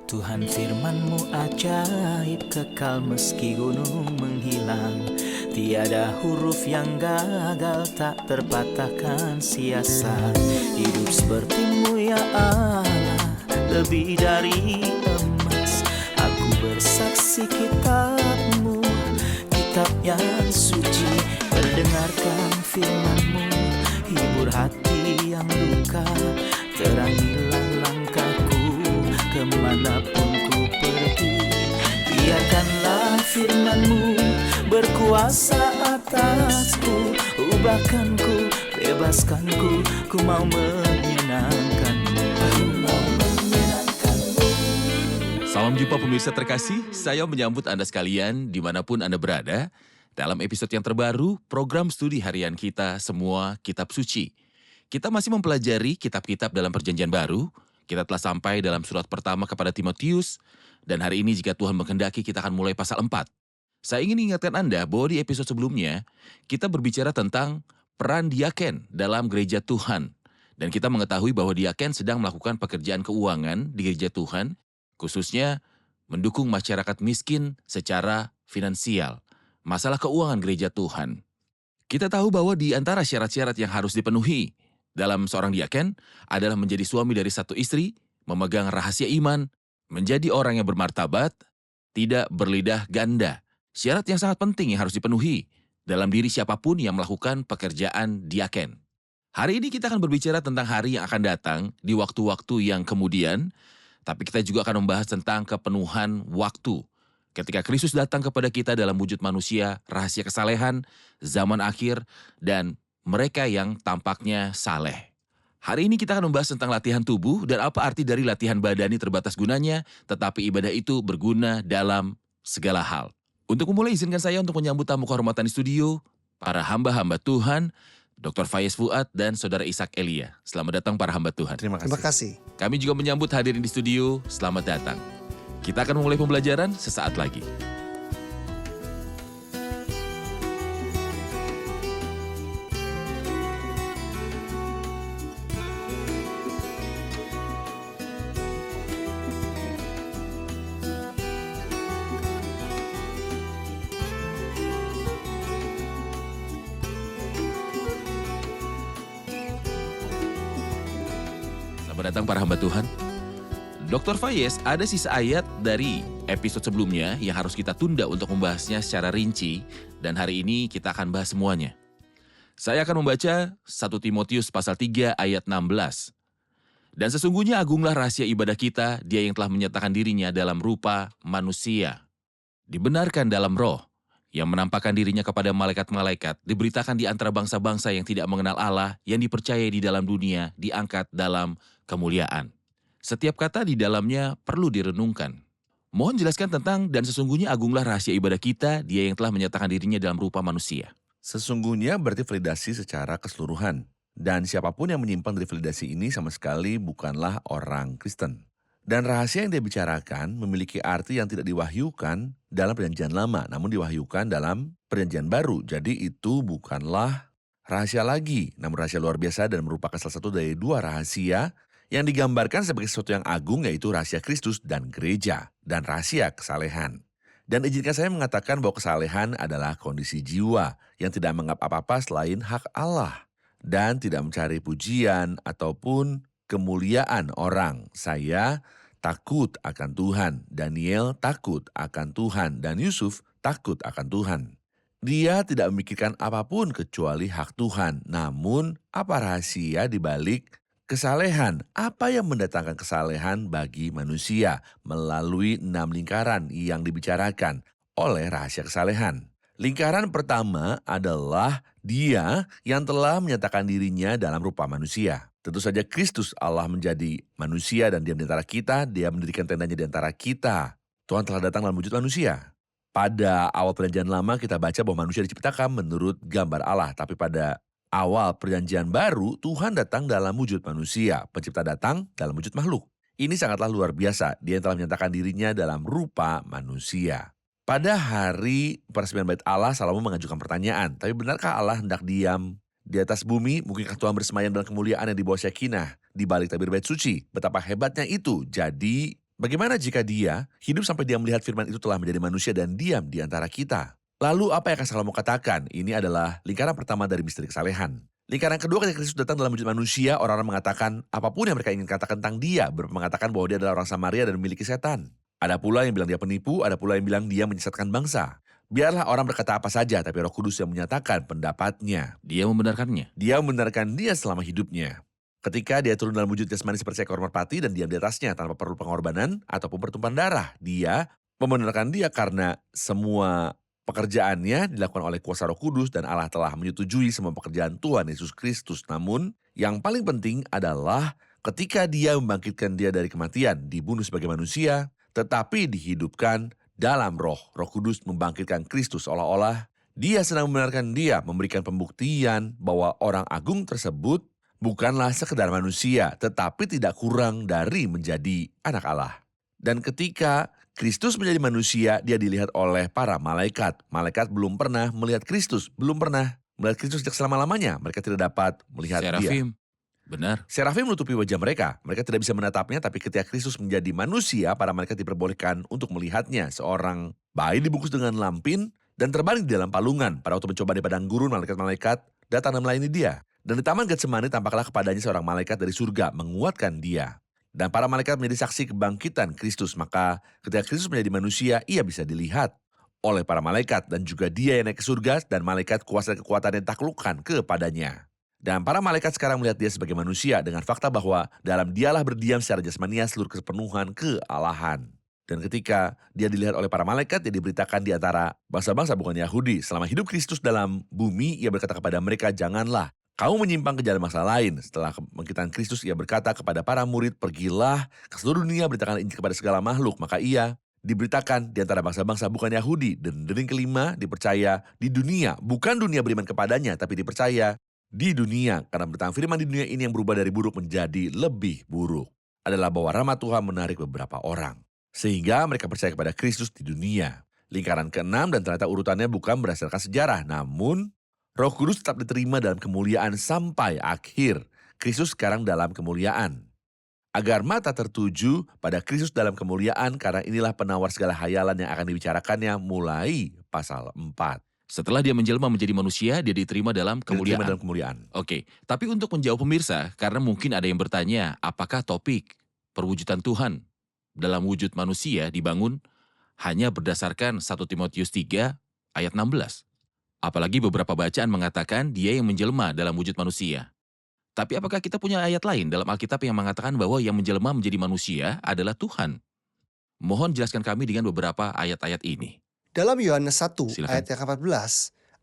Tuhan firman-Mu ajaib, kekal meski gunung menghilang. Tiada huruf yang gagal, tak terpatahkan siasat. Hidup seperti-Mu ya Allah, lebih dari emas. Aku bersaksi kitab-Mu, kitab yang suci. Mendengarkan firman-Mu, hibur hati yang luka. Terangilah langkahku kemanapun ku pergi. Biarkanlah firman-Mu berkuasa atasku. Ubahkanku, bebaskanku, ku mau menyenangkan-Mu. Salam jumpa pemirsa terkasih, saya menyambut Anda sekalian dimanapun Anda berada dalam episode yang terbaru program studi harian kita Semua Kitab Suci. Kita masih mempelajari kitab-kitab dalam perjanjian baru. Kita telah sampai dalam surat pertama kepada Timotius, dan hari ini jika Tuhan menghendaki kita akan mulai pasal 4. Saya ingin ingatkan Anda bahwa di episode sebelumnya kita berbicara tentang peran diaken dalam gereja Tuhan. Dan kita mengetahui bahwa diaken sedang melakukan pekerjaan keuangan di gereja Tuhan, khususnya mendukung masyarakat miskin secara finansial. Masalah keuangan gereja Tuhan. Kita tahu bahwa di antara syarat-syarat yang harus dipenuhi dalam seorang diaken adalah menjadi suami dari satu istri, memegang rahasia iman, menjadi orang yang bermartabat, tidak berlidah ganda. Syarat yang sangat penting yang harus dipenuhi dalam diri siapapun yang melakukan pekerjaan diaken. Hari ini kita akan berbicara tentang hari yang akan datang di waktu-waktu yang kemudian, tapi kita juga akan membahas tentang kepenuhan waktu. Ketika Kristus datang kepada kita dalam wujud manusia, rahasia kesalehan, zaman akhir, dan mereka yang tampaknya saleh. Hari ini kita akan membahas tentang latihan tubuh dan apa arti dari latihan badani terbatas gunanya, tetapi ibadah itu berguna dalam segala hal. Untuk memulai, izinkan saya untuk menyambut tamu kehormatan di studio, para hamba-hamba Tuhan, Dr. Fayez Fuad dan Saudara Ishak Elia. Selamat datang para hamba Tuhan. Terima kasih. Kami juga menyambut hadirin di studio, selamat datang. Kita akan memulai pembelajaran sesaat lagi. Selamat datang para hamba Tuhan. Dr. Fayez, ada sisa ayat dari episode sebelumnya yang harus kita tunda untuk membahasnya secara rinci, dan hari ini kita akan bahas semuanya. Saya akan membaca 1 Timotius pasal 3 ayat 16. Dan sesungguhnya agunglah rahasia ibadah kita, dia yang telah menyatakan dirinya dalam rupa manusia. Dibenarkan dalam roh, yang menampakkan dirinya kepada malaikat-malaikat, diberitakan di antara bangsa-bangsa yang tidak mengenal Allah, yang dipercayai di dalam dunia, diangkat dalam kemuliaan. Setiap kata di dalamnya perlu direnungkan. Mohon jelaskan tentang dan sesungguhnya agunglah rahasia ibadah kita, dia yang telah menyatakan dirinya dalam rupa manusia. Sesungguhnya berarti validasi secara keseluruhan. Dan siapapun yang menyimpan dari validasi ini sama sekali bukanlah orang Kristen. Dan rahasia yang dia bicarakan memiliki arti yang tidak diwahyukan dalam perjanjian lama, namun diwahyukan dalam perjanjian baru. Jadi itu bukanlah rahasia lagi, namun rahasia luar biasa dan merupakan salah satu dari dua rahasia yang digambarkan sebagai sesuatu yang agung, yaitu rahasia Kristus dan gereja, dan rahasia kesalehan. Dan izinkan saya mengatakan bahwa kesalehan adalah kondisi jiwa yang tidak menganggap apa-apa selain hak Allah, dan tidak mencari pujian ataupun kemuliaan orang. Saya takut akan Tuhan, Daniel takut akan Tuhan, dan Yusuf takut akan Tuhan. Dia tidak memikirkan apapun kecuali hak Tuhan, namun apa rahasia di balik kesalehan? Apa yang mendatangkan kesalehan bagi manusia melalui 6 lingkaran yang dibicarakan oleh rahasia kesalehan? Lingkaran pertama adalah dia yang telah menyatakan dirinya dalam rupa manusia. Tentu saja Kristus Allah menjadi manusia dan diam di antara kita, dia mendirikan tendanya di antara kita. Tuhan telah datang dalam wujud manusia. Pada awal perjanjian lama kita baca bahwa manusia diciptakan menurut gambar Allah, tapi pada awal perjanjian baru, Tuhan datang dalam wujud manusia. Pencipta datang dalam wujud makhluk. Ini sangatlah luar biasa. Dia telah menyatakan dirinya dalam rupa manusia. Pada hari peresmian bait Allah, Salomo mengajukan pertanyaan. Tapi benarkah Allah hendak diam di atas bumi? Mungkinkah Tuhan bersemayam dalam kemuliaan yang di bawah Shekinah, di balik tabir bait suci? Betapa hebatnya itu. Jadi Bagaimana jika dia hidup sampai dia melihat firman itu telah menjadi manusia dan diam di antara kita? Lalu apa yang akan Salomo katakan? Ini adalah lingkaran pertama dari misteri kesalehan. Lingkaran kedua ketika Kristus datang dalam wujud manusia, orang-orang mengatakan apapun yang mereka ingin katakan tentang dia, mengatakan bahwa dia adalah orang Samaria dan memiliki setan. Ada pula yang bilang dia penipu, ada pula yang bilang dia menyesatkan bangsa. Biarlah orang berkata apa saja, tapi Roh Kudus yang menyatakan pendapatnya. Dia membenarkannya. Dia membenarkan dia selama hidupnya. Ketika dia turun dalam wujud jasmani seperti seekor merpati dan diam di atasnya tanpa perlu pengorbanan ataupun pertumpahan darah, dia membenarkan dia karena semua pekerjaannya dilakukan oleh kuasa Roh Kudus dan Allah telah menyetujui semua pekerjaan Tuhan Yesus Kristus. Namun, yang paling penting adalah ketika dia membangkitkan dia dari kematian, dibunuh sebagai manusia, tetapi dihidupkan dalam roh. Roh Kudus membangkitkan Kristus seolah-olah dia sedang membenarkan dia, memberikan pembuktian bahwa orang agung tersebut bukanlah sekedar manusia, tetapi tidak kurang dari menjadi anak Allah. Dan ketika Kristus menjadi manusia, dia dilihat oleh para malaikat. Malaikat belum pernah melihat Kristus, belum pernah melihat Kristus sejak selama-lamanya. Mereka tidak dapat melihat dia. Serafim. Benar. Serafim menutupi wajah mereka. Mereka tidak bisa menatapnya, tapi ketika Kristus menjadi manusia, para malaikat diperbolehkan untuk melihatnya. Seorang bayi dibungkus dengan lampin dan terbaring di dalam palungan. Pada waktu mencoba di padang gurun, malaikat-malaikat datang dan melayani dia. Dan di taman Getsemani tampaklah kepadanya seorang malaikat dari surga menguatkan dia. Dan para malaikat menjadi saksi kebangkitan Kristus. Maka ketika Kristus menjadi manusia, ia bisa dilihat oleh para malaikat. Dan juga dia yang naik ke surga dan malaikat kuasa dan kekuatan yang taklukkan kepadanya. Dan para malaikat sekarang melihat dia sebagai manusia dengan fakta bahwa dalam dialah berdiam secara jasmania seluruh kepenuhan kealahan. Dan ketika dia dilihat oleh para malaikat, dia diberitakan di antara bangsa-bangsa bukan Yahudi. Selama hidup Kristus dalam bumi, ia berkata kepada mereka, janganlah kamu menyimpang ke jalan bangsa lain. Setelah kebangkitan Kristus, ia berkata kepada para murid, pergilah ke seluruh dunia, beritakan Injil kepada segala makhluk. Maka ia diberitakan di antara bangsa-bangsa bukan Yahudi. Dan dering kelima dipercaya di dunia. Bukan dunia beriman kepadanya, tapi dipercaya di dunia. Karena bertang firman di dunia ini yang berubah dari buruk menjadi lebih buruk. Adalah bahwa rahmat Tuhan menarik beberapa orang. Sehingga mereka percaya kepada Kristus di dunia. Lingkaran keenam dan ternyata urutannya bukan berdasarkan sejarah. Namun Roh Kudus tetap diterima dalam kemuliaan sampai akhir. Kristus sekarang dalam kemuliaan. Agar mata tertuju pada Kristus dalam kemuliaan karena inilah penawar segala hayalan yang akan dibicarakannya mulai pasal 4. Setelah dia menjelma menjadi manusia, dia diterima dalam kemuliaan. Diterima dalam kemuliaan. Oke, tapi untuk menjawab pemirsa, karena mungkin ada yang bertanya, apakah topik perwujudan Tuhan dalam wujud manusia dibangun hanya berdasarkan 1 Timotius 3 ayat 16? Apalagi beberapa bacaan mengatakan dia yang menjelma dalam wujud manusia. Tapi apakah kita punya ayat lain dalam Alkitab yang mengatakan bahwa yang menjelma menjadi manusia adalah Tuhan? Mohon jelaskan kami dengan beberapa ayat-ayat ini. Dalam Yohanes 1 Silakan. ayat yang ke-14,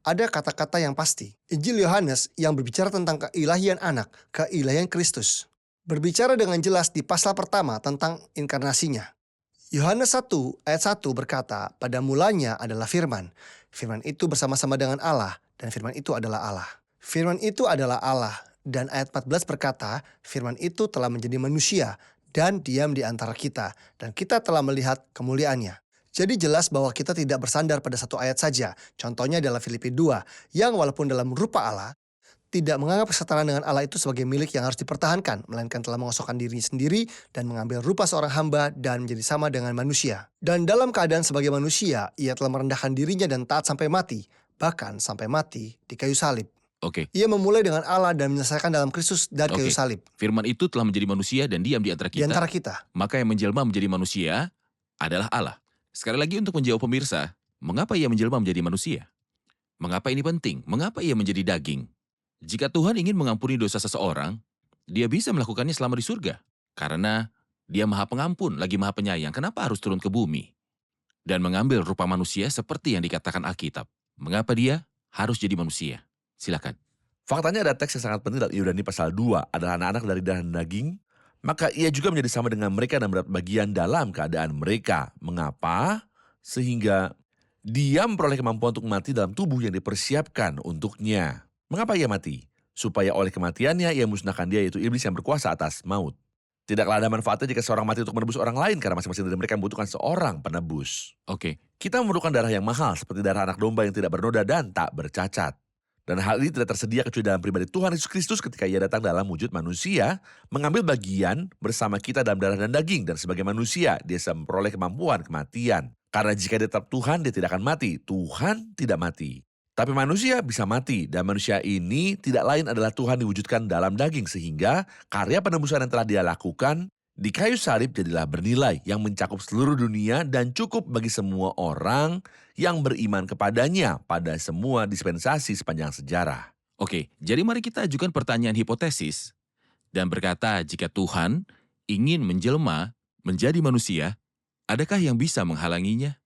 ada kata-kata yang pasti. Injil Yohanes yang berbicara tentang keilahian anak, keilahian Kristus. Berbicara dengan jelas di pasal pertama tentang inkarnasinya. Yohanes 1 ayat 1 berkata, pada mulanya adalah firman. Firman itu bersama-sama dengan Allah, dan firman itu adalah Allah. Firman itu adalah Allah, dan ayat 14 berkata, firman itu telah menjadi manusia, dan diam di antara kita, dan kita telah melihat kemuliaannya. Jadi jelas bahwa kita tidak bersandar pada satu ayat saja. Contohnya adalah Filipi 2, yang walaupun dalam rupa Allah, tidak menganggap kesetaraan dengan Allah itu sebagai milik yang harus dipertahankan, melainkan telah mengosokkan dirinya sendiri dan mengambil rupa seorang hamba dan menjadi sama dengan manusia. Dan dalam keadaan sebagai manusia, ia telah merendahkan dirinya dan taat sampai mati, bahkan sampai mati di kayu salib. Oke, Ia memulai dengan Allah dan menyelesaikan dalam Kristus dan kayu Oke. salib. firman itu telah menjadi manusia dan diam di antara Di kita. antara kita. Maka yang menjelma menjadi manusia adalah Allah. Sekali lagi untuk menjawab pemirsa, mengapa ia menjelma menjadi manusia? Mengapa ini penting? Mengapa ia menjadi daging? Jika Tuhan ingin mengampuni dosa seseorang, dia bisa melakukannya selama di surga. Karena dia maha pengampun, lagi maha penyayang. Kenapa harus turun ke bumi? Dan mengambil rupa manusia seperti yang dikatakan Alkitab. Mengapa dia harus jadi manusia? Silakan. Faktanya ada teks yang sangat penting dalam Ibrani pasal 2 adalah anak-anak dari darah dan daging. Maka ia juga menjadi sama dengan mereka dan mendapat bagian dalam keadaan mereka. Mengapa? Sehingga dia memperoleh kemampuan untuk mati dalam tubuh yang dipersiapkan untuknya. Mengapa ia mati? Supaya oleh kematiannya ia musnahkan dia, yaitu iblis yang berkuasa atas maut. Tidaklah ada manfaatnya jika seorang mati untuk menebus orang lain, karena masing-masing dari mereka membutuhkan seorang penebus. Oke, Kita memerlukan darah yang mahal, seperti darah anak domba yang tidak bernoda dan tak bercacat. Dan hal ini tidak tersedia kecuali dalam pribadi Tuhan Yesus Kristus ketika ia datang dalam wujud manusia, mengambil bagian bersama kita dalam darah dan daging, dan sebagai manusia dia bisa memperoleh kemampuan kematian. Karena jika dia tetap Tuhan, dia tidak akan mati. Tuhan tidak mati. Tapi manusia bisa mati, dan manusia ini tidak lain adalah Tuhan diwujudkan dalam daging, sehingga karya penebusan yang telah dia lakukan di kayu salib jadilah bernilai yang mencakup seluruh dunia dan cukup bagi semua orang yang beriman kepadanya pada semua dispensasi sepanjang sejarah. Oke, jadi mari kita ajukan pertanyaan hipotesis dan berkata jika Tuhan ingin menjelma menjadi manusia, adakah yang bisa menghalanginya?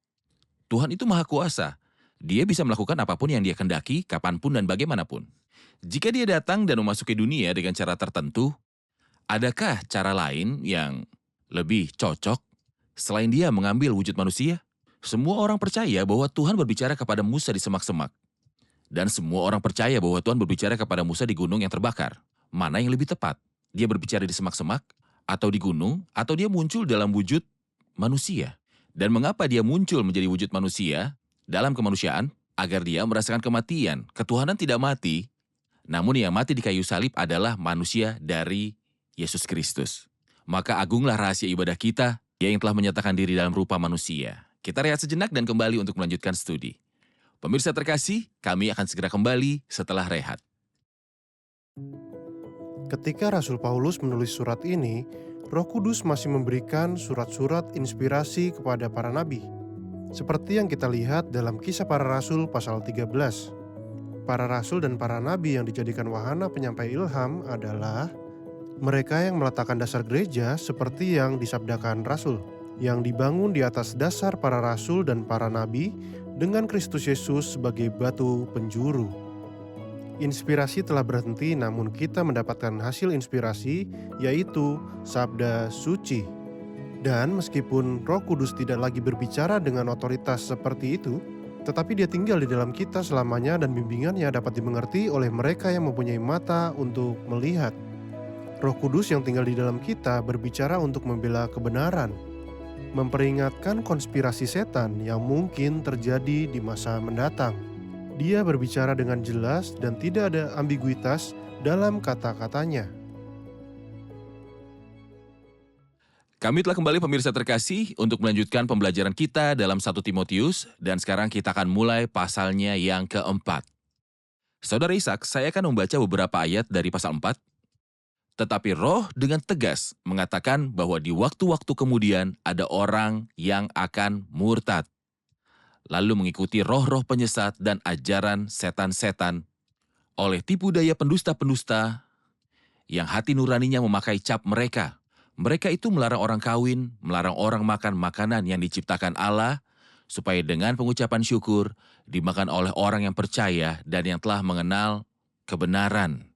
Tuhan itu maha kuasa. Dia bisa melakukan apapun yang dia kendaki, kapanpun dan bagaimanapun. Jika dia datang dan memasuki dunia dengan cara tertentu, adakah cara lain yang lebih cocok selain dia mengambil wujud manusia? Semua orang percaya bahwa Tuhan berbicara kepada Musa di semak-semak. Dan semua orang percaya bahwa Tuhan berbicara kepada Musa di gunung yang terbakar. Mana yang lebih tepat? Dia berbicara di semak-semak, atau di gunung, atau dia muncul dalam wujud manusia? Dan mengapa dia muncul menjadi wujud manusia dalam kemanusiaan? Agar dia merasakan kematian. Ketuhanan tidak mati, namun yang mati di kayu salib adalah manusia dari Yesus Kristus. Maka agunglah rahasia ibadah kita, Dia yang telah menyatakan diri dalam rupa manusia. Kita rehat sejenak dan kembali untuk melanjutkan studi. Pemirsa terkasih, kami akan segera kembali setelah rehat. Ketika Rasul Paulus menulis surat ini, Roh Kudus masih memberikan surat-surat inspirasi kepada para nabi. Seperti yang kita lihat dalam Kisah Para Rasul pasal 13. Para rasul dan para nabi yang dijadikan wahana penyampai ilham adalah mereka yang meletakkan dasar gereja seperti yang disabdakan Rasul, yang dibangun di atas dasar para rasul dan para nabi dengan Kristus Yesus sebagai batu penjuru. Inspirasi telah berhenti, namun kita mendapatkan hasil inspirasi, yaitu Sabda Suci. Dan meskipun Roh Kudus tidak lagi berbicara dengan otoritas seperti itu, tetapi dia tinggal di dalam kita selamanya dan bimbingannya dapat dimengerti oleh mereka yang mempunyai mata untuk melihat. Roh Kudus yang tinggal di dalam kita berbicara untuk membela kebenaran, memperingatkan konspirasi setan yang mungkin terjadi di masa mendatang. Dia berbicara dengan jelas dan tidak ada ambiguitas dalam kata-katanya. Kami telah kembali pemirsa terkasih untuk melanjutkan pembelajaran kita dalam 1 Timotius dan sekarang kita akan mulai pasalnya yang keempat. Saudara Ishak, saya akan membaca beberapa ayat dari pasal 4. Tetapi Roh dengan tegas mengatakan bahwa di waktu-waktu kemudian ada orang yang akan murtad, lalu mengikuti roh-roh penyesat dan ajaran setan-setan oleh tipu daya pendusta-pendusta yang hati nuraninya memakai cap mereka. Mereka itu melarang orang kawin, melarang orang makan makanan yang diciptakan Allah, supaya dengan pengucapan syukur dimakan oleh orang yang percaya dan yang telah mengenal kebenaran.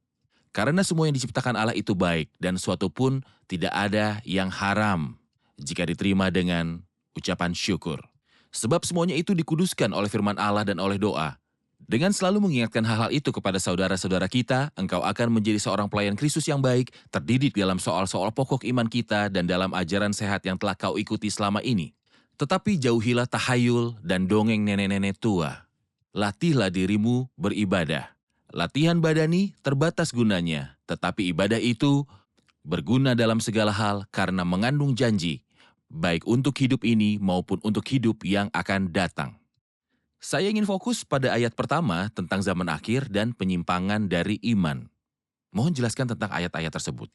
Karena semua yang diciptakan Allah itu baik dan suatu pun tidak ada yang haram jika diterima dengan ucapan syukur. Sebab semuanya itu dikuduskan oleh firman Allah dan oleh doa. Dengan selalu mengingatkan hal-hal itu kepada saudara-saudara kita, engkau akan menjadi seorang pelayan Kristus yang baik, terdidik dalam soal-soal pokok iman kita dan dalam ajaran sehat yang telah kau ikuti selama ini. Tetapi jauhilah tahayul dan dongeng nenek-nenek tua. Latihlah dirimu beribadah. Latihan badani terbatas gunanya, tetapi ibadah itu berguna dalam segala hal karena mengandung janji, baik untuk hidup ini maupun untuk hidup yang akan datang. Saya ingin fokus pada ayat pertama tentang zaman akhir dan penyimpangan dari iman. Mohon jelaskan tentang ayat-ayat tersebut.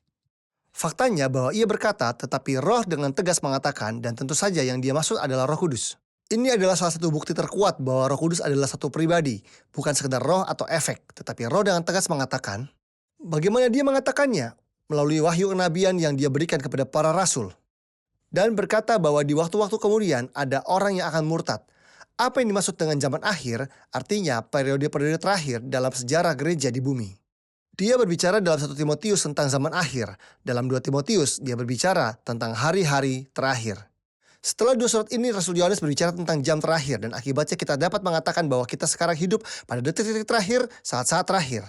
Faktanya bahwa ia berkata, tetapi Roh dengan tegas mengatakan, dan tentu saja yang dia maksud adalah Roh Kudus. Ini adalah salah satu bukti terkuat bahwa Roh Kudus adalah satu pribadi, bukan sekedar roh atau efek, tetapi Roh dengan tegas mengatakan. Bagaimana dia mengatakannya? Melalui wahyu kenabian yang dia berikan kepada para rasul. Dan berkata bahwa di waktu-waktu kemudian ada orang yang akan murtad. Apa yang dimaksud dengan zaman akhir? Artinya periode-periode terakhir dalam sejarah gereja di bumi. Dia berbicara dalam 1 Timotius tentang zaman akhir. Dalam 2 Timotius dia berbicara tentang hari-hari terakhir. Setelah dua surat ini, Rasul Yohanes berbicara tentang jam terakhir, dan akibatnya kita dapat mengatakan bahwa kita sekarang hidup pada detik-detik terakhir, saat-saat terakhir.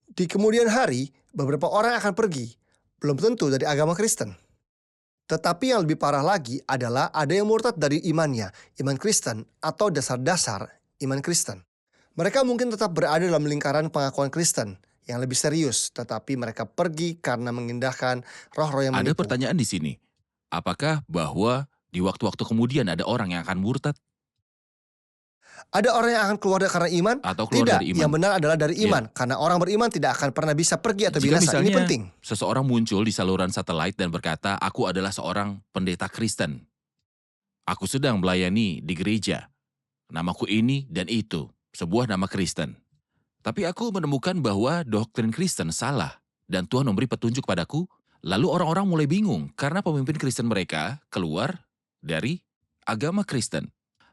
Di kemudian hari, beberapa orang akan pergi, belum tentu dari agama Kristen. Tetapi yang lebih parah lagi adalah ada yang murtad dari imannya, iman Kristen atau dasar-dasar iman Kristen. Mereka mungkin tetap berada dalam lingkaran pengakuan Kristen yang lebih serius, tetapi mereka pergi karena mengindahkan roh-roh yang Ada menipu. pertanyaan di sini. Apakah bahwa di waktu-waktu kemudian ada orang yang akan murtad Ada orang yang akan keluar karena iman? atau keluar Tidak, dari iman? yang benar adalah dari Ya. iman. Karena orang beriman tidak akan pernah bisa pergi atau Jika binasa. Ini misalnya penting. seseorang muncul di saluran satelit dan berkata, aku adalah seorang pendeta Kristen. Aku sedang melayani di gereja. Namaku ini dan itu, sebuah nama Kristen. Tapi aku menemukan bahwa doktrin Kristen salah dan Tuhan memberi petunjuk padaku. Lalu orang-orang mulai bingung karena pemimpin Kristen mereka keluar dari agama Kristen.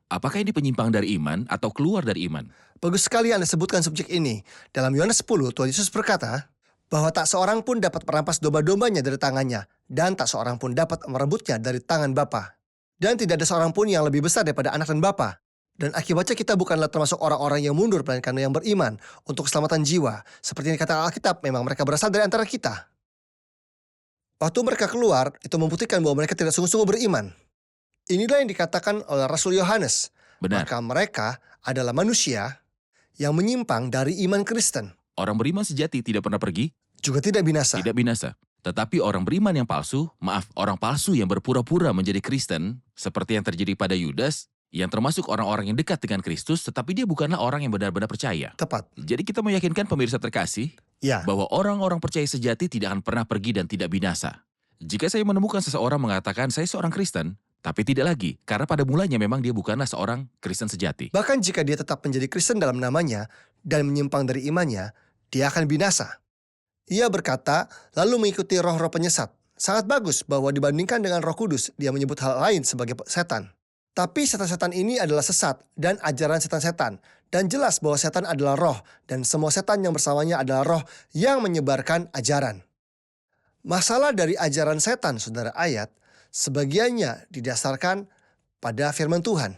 Apakah ini penyimpang dari iman atau keluar dari iman? Bagus sekali Anda sebutkan subjek ini. Dalam Yohanes 10, Tuhan Yesus berkata bahwa tak seorang pun dapat merampas domba-dombanya dari tangannya, dan tak seorang pun dapat merebutnya dari tangan Bapa. Dan tidak ada seorang pun yang lebih besar daripada anak dan Bapa. Dan akibatnya kita bukanlah termasuk orang-orang yang mundur, melainkan yang beriman untuk keselamatan jiwa. Seperti yang dikatakan Alkitab, memang mereka berasal dari antara kita. Waktu mereka keluar, itu membuktikan bahwa mereka tidak sungguh-sungguh beriman. Inilah yang dikatakan oleh Rasul Yohanes. Benar, Maka mereka adalah manusia yang menyimpang dari iman Kristen. orang beriman sejati tidak pernah pergi, Juga tidak binasa. tidak binasa. Tetapi orang beriman yang palsu, orang palsu yang berpura-pura menjadi Kristen, seperti yang terjadi pada Yudas, yang termasuk orang-orang yang dekat dengan Kristus, tetapi dia bukanlah orang yang benar-benar percaya. Tepat. Jadi kita meyakinkan pemirsa terkasih, Ya. bahwa orang-orang percaya sejati tidak akan pernah pergi dan tidak binasa. Jika saya menemukan seseorang mengatakan saya seorang Kristen, tapi tidak lagi, karena pada mulanya memang dia bukanlah seorang Kristen sejati. Bahkan jika dia tetap menjadi Kristen dalam namanya dan menyimpang dari imannya, dia akan binasa. Ia berkata, lalu mengikuti roh-roh penyesat. Sangat bagus bahwa dibandingkan dengan Roh Kudus, dia menyebut hal lain sebagai setan. Tapi setan-setan ini adalah sesat dan ajaran setan-setan. Dan jelas bahwa setan adalah roh, dan semua setan yang bersamanya adalah roh yang menyebarkan ajaran. Masalah dari ajaran setan, saudara ayat, sebagiannya didasarkan pada firman Tuhan.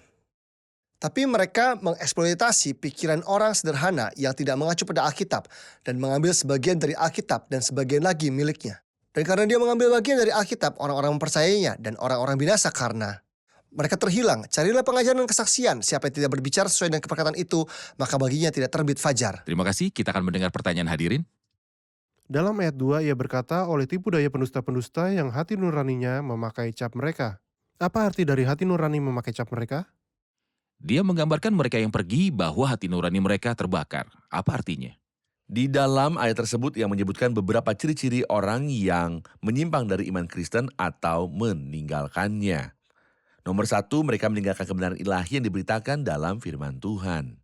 Tapi mereka mengeksploitasi pikiran orang sederhana yang tidak mengacu pada Alkitab dan mengambil sebagian dari Alkitab dan sebagian lagi miliknya. Dan karena dia mengambil bagian dari Alkitab, orang-orang mempercayainya dan orang-orang binasa karena mereka terhilang. Carilah pengajaran dan kesaksian. Siapa yang tidak berbicara sesuai dengan perkataan itu, maka baginya tidak terbit fajar. Terima kasih, kita akan mendengar pertanyaan hadirin. Dalam ayat 2 ia berkata oleh tipu daya pendusta-pendusta yang hati nuraninya memakai cap mereka. Apa arti dari hati nurani memakai cap mereka? Dia menggambarkan mereka yang pergi bahwa hati nurani mereka terbakar. Apa artinya? Di dalam ayat tersebut yang menyebutkan beberapa ciri-ciri orang yang menyimpang dari iman Kristen atau meninggalkannya. Nomor 1, mereka meninggalkan kebenaran ilahi yang diberitakan dalam firman Tuhan.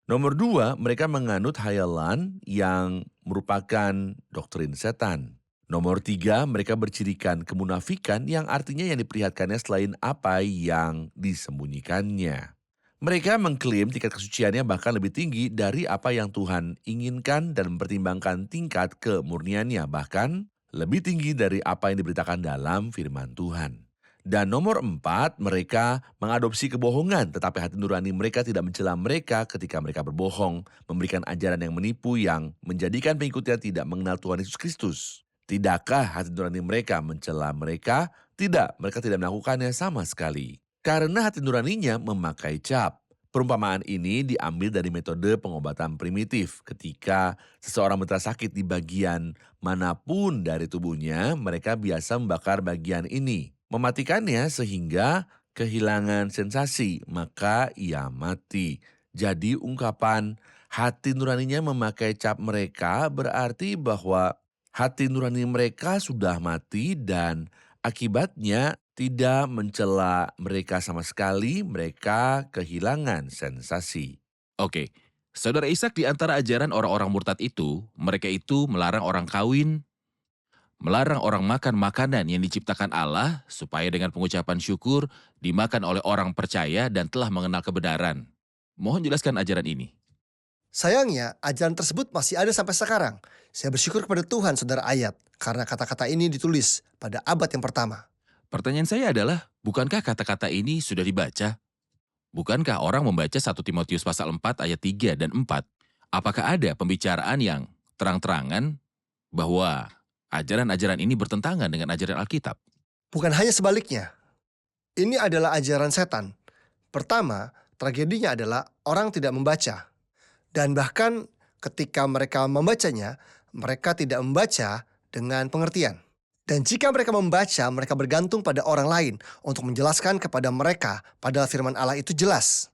Nomor 2, mereka menganut hayalan yang merupakan doktrin setan. Nomor 3, mereka bercirikan kemunafikan yang artinya yang diperlihatkannya selain apa yang disembunyikannya. Mereka mengklaim tingkat kesuciannya bahkan lebih tinggi dari apa yang Tuhan inginkan dan mempertimbangkan tingkat kemurniannya bahkan lebih tinggi dari apa yang diberitakan dalam firman Tuhan. Dan nomor 4, mereka mengadopsi kebohongan, tetapi hati nurani mereka tidak mencela mereka ketika mereka berbohong, memberikan ajaran yang menipu yang menjadikan pengikutnya tidak mengenal Tuhan Yesus Kristus. Tidakkah hati nurani mereka mencela mereka? Tidak, mereka tidak melakukannya sama sekali. Karena hati nuraninya memakai cap. Perumpamaan ini diambil dari metode pengobatan primitif. Ketika seseorang menderita sakit di bagian manapun dari tubuhnya, mereka biasa membakar bagian ini. Mematikannya sehingga kehilangan sensasi, maka ia mati. Jadi ungkapan hati nuraninya memakai cap mereka berarti bahwa hati nurani mereka sudah mati dan akibatnya tidak mencela mereka sama sekali, mereka kehilangan sensasi. Oke, Saudara Ishak di antara ajaran orang-orang murtad itu, mereka itu melarang orang kawin, melarang orang makan makanan yang diciptakan Allah supaya dengan pengucapan syukur dimakan oleh orang percaya dan telah mengenal kebenaran. Mohon jelaskan ajaran ini. Sayangnya, ajaran tersebut masih ada sampai sekarang. Saya bersyukur kepada Tuhan, saudara ayat, karena kata-kata ini ditulis pada abad yang pertama. Pertanyaan saya adalah, bukankah kata-kata ini sudah dibaca? Bukankah orang membaca 1 Timotius pasal 4 ayat 3 dan 4? Apakah ada pembicaraan yang terang-terangan bahwa ajaran-ajaran ini bertentangan dengan ajaran Alkitab? Bukan hanya sebaliknya. Ini adalah ajaran setan. Pertama, tragedinya adalah orang tidak membaca. Dan bahkan ketika mereka membacanya, mereka tidak membaca dengan pengertian. Dan jika mereka membaca, mereka bergantung pada orang lain untuk menjelaskan kepada mereka, padahal firman Allah itu jelas.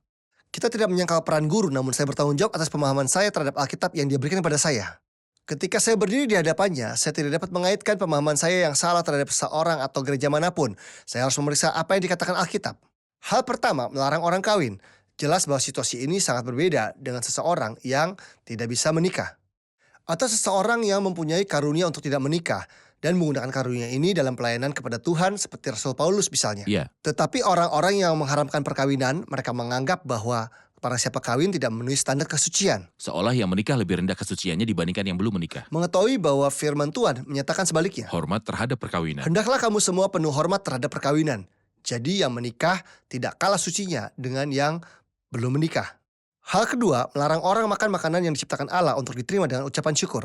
Kita tidak menyangkal peran guru, namun saya bertanggung jawab atas pemahaman saya terhadap Alkitab yang dia berikan kepada saya. Ketika saya berdiri di hadapannya, saya tidak dapat mengaitkan pemahaman saya yang salah terhadap seseorang atau gereja manapun. Saya harus memeriksa apa yang dikatakan Alkitab. Hal pertama, melarang orang kawin. Jelas bahwa situasi ini sangat berbeda dengan seseorang yang tidak bisa menikah. Atau seseorang yang mempunyai karunia untuk tidak menikah dan menggunakan karunia ini dalam pelayanan kepada Tuhan seperti Rasul Paulus misalnya. Iya. Tetapi orang-orang yang mengharamkan perkawinan, mereka menganggap bahwa para siapa kawin tidak memenuhi standar kesucian. Seolah yang menikah lebih rendah kesuciannya dibandingkan yang belum menikah. Mengetahui bahwa firman Tuhan menyatakan sebaliknya. Hormat terhadap perkawinan. Hendaklah kamu semua penuh hormat terhadap perkawinan. Jadi yang menikah tidak kalah sucinya dengan yang belum menikah. Hal kedua, melarang orang makan makanan yang diciptakan Allah untuk diterima dengan ucapan syukur.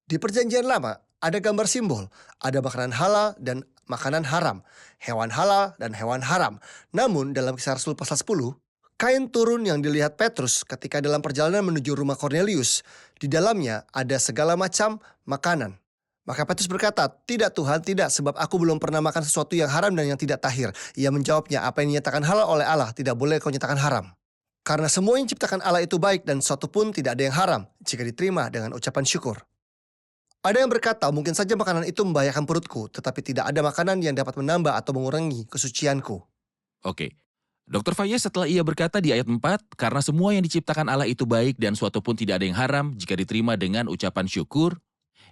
Di Perjanjian Lama, ada gambar simbol, ada makanan halal dan makanan haram, hewan halal dan hewan haram. Namun dalam Kisah Rasul pasal 10, kain turun yang dilihat Petrus ketika dalam perjalanan menuju rumah Cornelius, di dalamnya ada segala macam makanan. Maka Petrus berkata, "Tidak Tuhan, tidak, sebab aku belum pernah makan sesuatu yang haram dan yang tidak tahir." Ia menjawabnya, "Apa yang dinyatakan halal oleh Allah, tidak boleh kau nyatakan haram. Karena semua yang diciptakan Allah itu baik dan sesuatu pun tidak ada yang haram jika diterima dengan ucapan syukur." Ada yang berkata, mungkin saja makanan itu membahayakan perutku, tetapi tidak ada makanan yang dapat menambah atau mengurangi kesucianku. Oke. Dr. Fayez setelah ia berkata di ayat 4, karena semua yang diciptakan Allah itu baik dan suatu pun tidak ada yang haram jika diterima dengan ucapan syukur.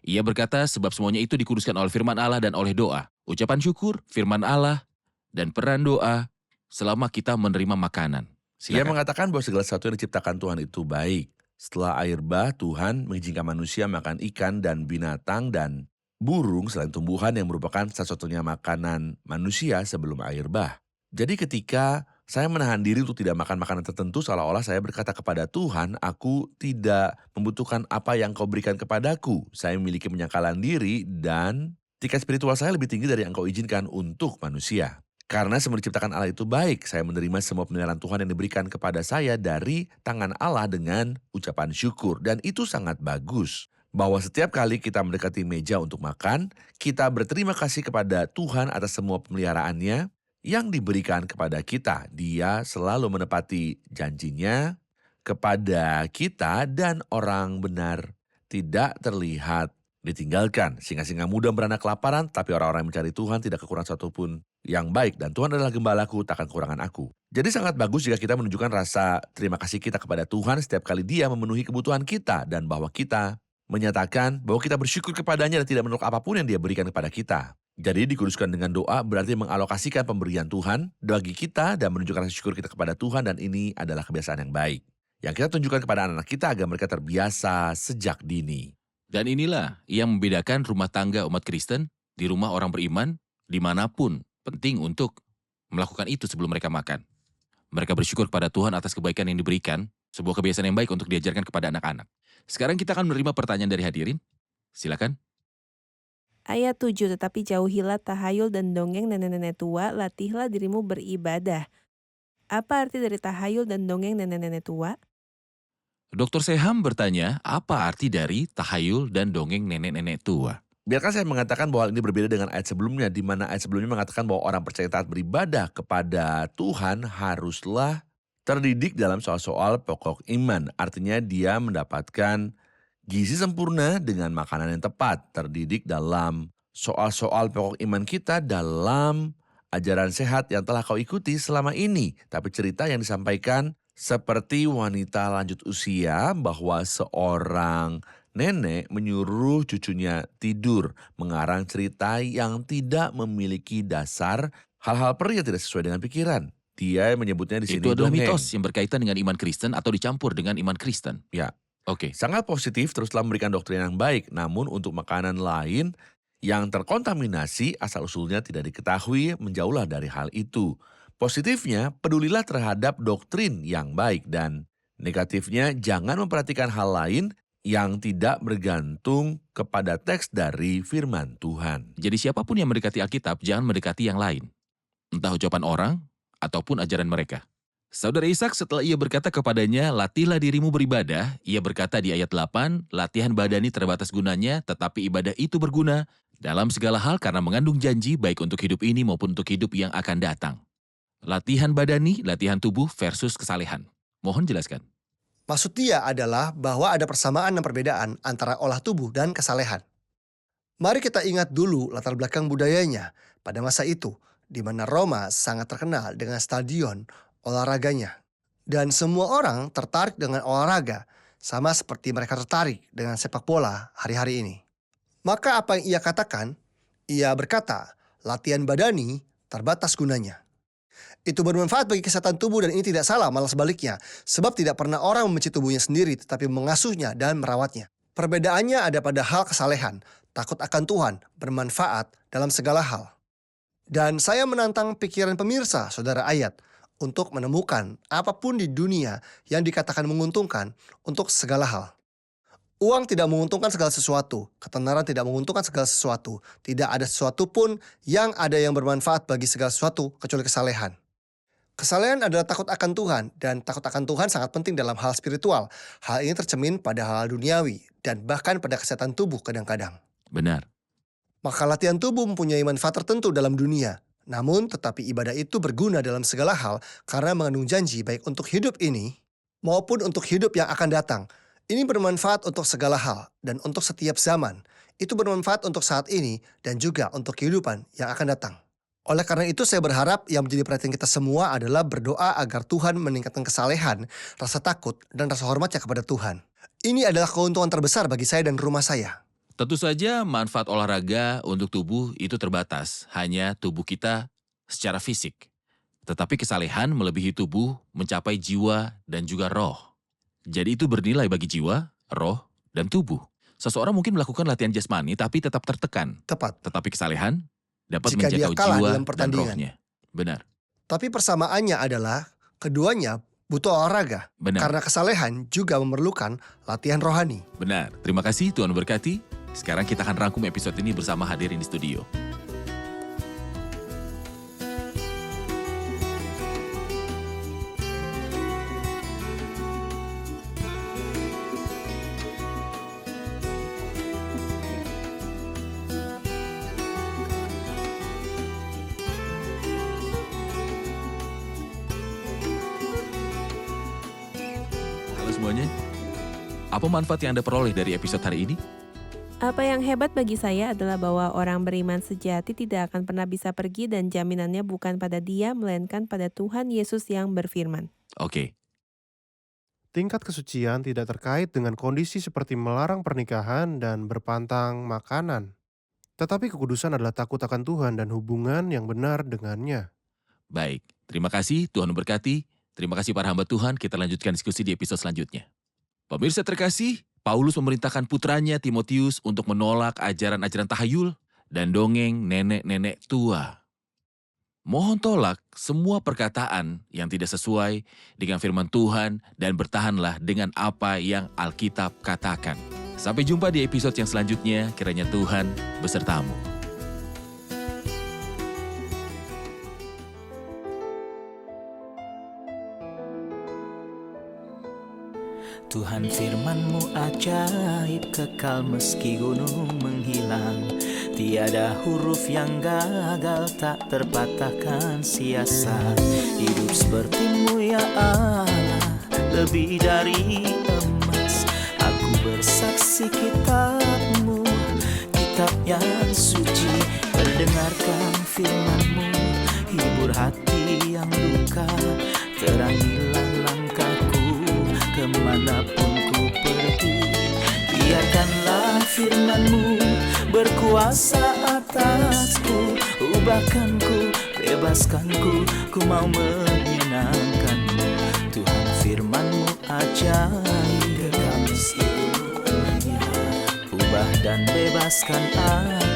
Ia berkata sebab semuanya itu dikuduskan oleh firman Allah dan oleh doa. Ucapan syukur, firman Allah, dan peran doa selama kita menerima makanan. Ia Silakan. mengatakan bahwa segala sesuatu yang diciptakan Tuhan itu baik. Setelah air bah, Tuhan mengizinkan manusia makan ikan dan binatang dan burung selain tumbuhan yang merupakan satu-satunya makanan manusia sebelum air bah. Jadi ketika saya menahan diri untuk tidak makan makanan tertentu, seolah-olah saya berkata kepada Tuhan, aku tidak membutuhkan apa yang kau berikan kepadaku. Saya memiliki penyangkalan diri dan tingkat spiritual saya lebih tinggi dari yang kau izinkan untuk manusia. Karena semua diciptakan Allah itu baik, saya menerima semua pemeliharaan Tuhan yang diberikan kepada saya dari tangan Allah dengan ucapan syukur. Dan itu sangat bagus. Bahwa setiap kali kita mendekati meja untuk makan, kita berterima kasih kepada Tuhan atas semua pemeliharaannya yang diberikan kepada kita. Dia selalu menepati janjinya kepada kita dan orang benar tidak terlihat ditinggalkan. Singa-singa muda beranak kelaparan, tapi orang-orang yang mencari Tuhan tidak kekurangan satupun yang baik. Dan Tuhan adalah gembalaku, takkan kekurangan aku. Jadi sangat bagus jika kita menunjukkan rasa terima kasih kita kepada Tuhan setiap kali Dia memenuhi kebutuhan kita. Dan bahwa kita menyatakan bahwa kita bersyukur kepadanya dan tidak menolak apapun yang Dia berikan kepada kita. Jadi dikuduskan dengan doa berarti mengalokasikan pemberian Tuhan bagi kita dan menunjukkan rasa syukur kita kepada Tuhan. Dan ini adalah kebiasaan yang baik yang kita tunjukkan kepada anak-anak kita agar mereka terbiasa sejak dini. Dan inilah yang membedakan rumah tangga umat Kristen di rumah orang beriman dimanapun penting untuk melakukan itu sebelum mereka makan. Mereka bersyukur kepada Tuhan atas kebaikan yang diberikan, sebuah kebiasaan yang baik untuk diajarkan kepada anak-anak. Sekarang kita akan menerima pertanyaan dari hadirin. Silakan. Ayat 7, tetapi jauhilah tahayul dan dongeng nenek-nenek tua, latihlah dirimu beribadah. Apa arti dari tahayul dan dongeng nenek-nenek tua? Dr. Seham bertanya, apa arti dari tahayul dan dongeng nenek-nenek tua? Biarkan saya mengatakan bahwa ini berbeda dengan ayat sebelumnya, di mana ayat sebelumnya mengatakan bahwa orang percaya taat beribadah kepada Tuhan haruslah terdidik dalam soal-soal pokok iman. Artinya dia mendapatkan gizi sempurna dengan makanan yang tepat, terdidik dalam soal-soal pokok iman kita dalam ajaran sehat yang telah kau ikuti selama ini. Tapi cerita yang disampaikan seperti wanita lanjut usia bahwa seorang nenek menyuruh cucunya tidur, mengarang cerita yang tidak memiliki dasar, hal-hal peri yang tidak sesuai dengan pikiran. Dia menyebutnya di sini Itu adalah dongeng. mitos yang berkaitan dengan iman Kristen atau dicampur dengan iman Kristen. Ya. Oke. Sangat positif teruslah memberikan doktrin yang baik, namun untuk makanan lain yang terkontaminasi asal-usulnya tidak diketahui, menjauhlah dari hal itu. Positifnya, pedulilah terhadap doktrin yang baik, dan negatifnya jangan memperhatikan hal lain yang tidak bergantung kepada teks dari firman Tuhan. Jadi siapapun yang mendekati Alkitab, jangan mendekati yang lain. Entah ucapan orang, ataupun ajaran mereka. Saudara Ishak setelah ia berkata kepadanya, latihlah dirimu beribadah, ia berkata di ayat 8, latihan badani terbatas gunanya, tetapi ibadah itu berguna dalam segala hal karena mengandung janji baik untuk hidup ini maupun untuk hidup yang akan datang. Latihan badani, latihan tubuh versus kesalehan. Mohon jelaskan. Maksud dia adalah bahwa ada persamaan dan perbedaan antara olah tubuh dan kesalehan. Mari kita ingat dulu latar belakang budayanya pada masa itu, di mana Roma sangat terkenal dengan stadion olahraganya. Dan semua orang tertarik dengan olahraga, sama seperti mereka tertarik dengan sepak bola hari-hari ini. Maka apa yang ia katakan? Ia berkata, latihan badani terbatas gunanya. Itu bermanfaat bagi kesehatan tubuh dan ini tidak salah, malah sebaliknya. Sebab tidak pernah orang membenci tubuhnya sendiri tetapi mengasuhnya dan merawatnya. Perbedaannya ada pada hal kesalehan, takut akan Tuhan, bermanfaat dalam segala hal. Dan saya menantang pikiran pemirsa, saudara ayat, untuk menemukan apapun di dunia yang dikatakan menguntungkan untuk segala hal. Uang tidak menguntungkan segala sesuatu, ketenaran tidak menguntungkan segala sesuatu, tidak ada sesuatu pun yang ada yang bermanfaat bagi segala sesuatu kecuali kesalehan. Kesalehan adalah takut akan Tuhan, dan takut akan Tuhan sangat penting dalam hal spiritual. Hal ini tercermin pada hal duniawi, dan bahkan pada kesehatan tubuh kadang-kadang. Benar. Maka latihan tubuh mempunyai manfaat tertentu dalam dunia. Namun, tetapi ibadah itu berguna dalam segala hal karena mengandung janji baik untuk hidup ini maupun untuk hidup yang akan datang. Ini bermanfaat untuk segala hal dan untuk setiap zaman. Itu bermanfaat untuk saat ini dan juga untuk kehidupan yang akan datang. Oleh karena itu saya berharap yang menjadi perhatian kita semua adalah berdoa agar Tuhan meningkatkan kesalehan, rasa takut, dan rasa hormatnya kepada Tuhan. Ini adalah keuntungan terbesar bagi saya dan rumah saya. Tentu saja manfaat olahraga untuk tubuh itu terbatas, hanya tubuh kita secara fisik. Tetapi kesalehan melebihi tubuh, mencapai jiwa dan juga roh. Jadi itu bernilai bagi jiwa, roh, dan tubuh. Seseorang mungkin melakukan latihan jasmani tapi tetap tertekan. Tepat. Tetapi kesalehan dapat Jika dia menjangkau kalah jiwa dalam dan pertandingan. rohnya. Benar, Tapi persamaannya adalah keduanya butuh olahraga. benar, Karena kesalehan juga memerlukan latihan rohani. benar. Terima kasih, Tuhan berkati. Sekarang kita akan rangkum episode ini bersama hadirin di studio. Halo semuanya. Apa manfaat yang Anda peroleh dari episode hari ini? Apa yang hebat bagi saya adalah bahwa orang beriman sejati tidak akan pernah bisa pergi dan jaminannya bukan pada dia, melainkan pada Tuhan Yesus yang berfirman. Oke, Tingkat kesucian tidak terkait dengan kondisi seperti melarang pernikahan dan berpantang makanan. Tetapi kekudusan adalah takut akan Tuhan dan hubungan yang benar dengannya. baik. Terima kasih, Tuhan berkati. Terima kasih para hamba Tuhan, kita lanjutkan diskusi di episode selanjutnya. Pemirsa terkasih, Paulus memerintahkan putranya Timotius untuk menolak ajaran-ajaran tahayul dan dongeng nenek-nenek tua. Mohon tolak semua perkataan yang tidak sesuai dengan firman Tuhan dan bertahanlah dengan apa yang Alkitab katakan. Sampai jumpa di episode yang selanjutnya, kiranya Tuhan besertamu. Tuhan firman-Mu ajaib, kekal meski gunung menghilang. Tiada huruf yang gagal, tak terpatahkan sia-sia. Hidup seperti-Mu ya Allah, lebih dari emas. Aku bersaksi kitab-Mu, kitab yang suci. Mendengarkan firman-Mu, hibur hati yang luka. Terangilah langkahku kemanapun ku pergi. Biarkanlah firman-Mu berkuasa atasku. Ubahkanku, bebaskanku, ku mau menyenangkan-Mu. Tuhan firman-Mu ajaib, kekal meski gunung. Ubah dan bebaskan aku.